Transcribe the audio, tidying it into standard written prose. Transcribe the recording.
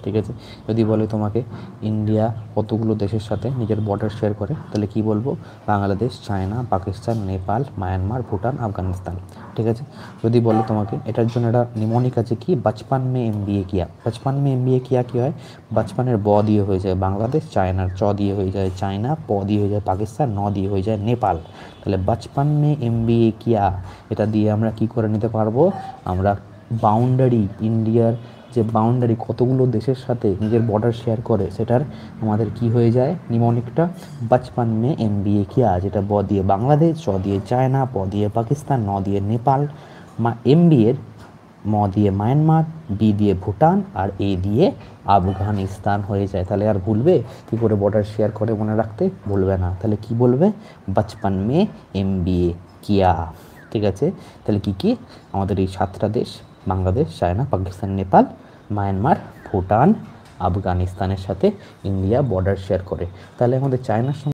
ঠিক আছে। যদি বলে তোমাকে ইন্ডিয়া কতগুলো দেশের সাথে নিজের বর্ডার শেয়ার করে, তাহলে কি বলবো? Bangladesh, China, Pakistan, Nepal, Myanmar, Bhutan, Afghanistan. ঠিক আছে। যদি বলে তোমাকে এটার জন্য একটা নিমোনিক আছে কি, 55 में MBA किया। 55 में MBA किया কি হয়? 55 ব দিয়ে হয়ে যায় বাংলাদেশ, চায়নার চ দিয়ে হয়ে যায় চায়না, প দিয়ে হয়ে যায় পাকিস্তান, ন দিয়ে হয়ে যায় নেপাল। তাহলে 55 में MBA किया, এটা দিয়ে আমরা কি করে নিতে পারবো? আমরা বাউন্ডারি, ইন্ডিয়ার যে বাউন্ডারি কতগুলো দেশের সাথে নিজের বর্ডার শেয়ার করে, সেটার আমাদের কি হয়ে যায় নিমোনিকটা 55 में MBA किया, যেটা ব দিয়ে বাংলাদেশ, চ দিয়ে চায়না, প দিয়ে পাকিস্তান, ন দিয়ে নেপাল, MBA এর ম দিয়ে মায়ানমার, বি দিয়ে ভুটান, আর এ দিয়ে আফগানিস্তান হয়ে যায়। তাহলে আর ভুলবে কি করে বর্ডার শেয়ার করে? মনে রাখতে ভুলবে না। তাহলে কি বলবে? 55 में MBA किया। ঠিক আছে। তাহলে কি কি আমাদের এই 7টা দেশ, বাংলাদেশ, চায়না, পাকিস্তান, নেপাল, মায়ানমার, ভুটান, আফগানিস্তানের সাথে ইন্ডিয়া বর্ডার শেয়ার করে। তাহলে আমাদের চায়নার সঙ্গে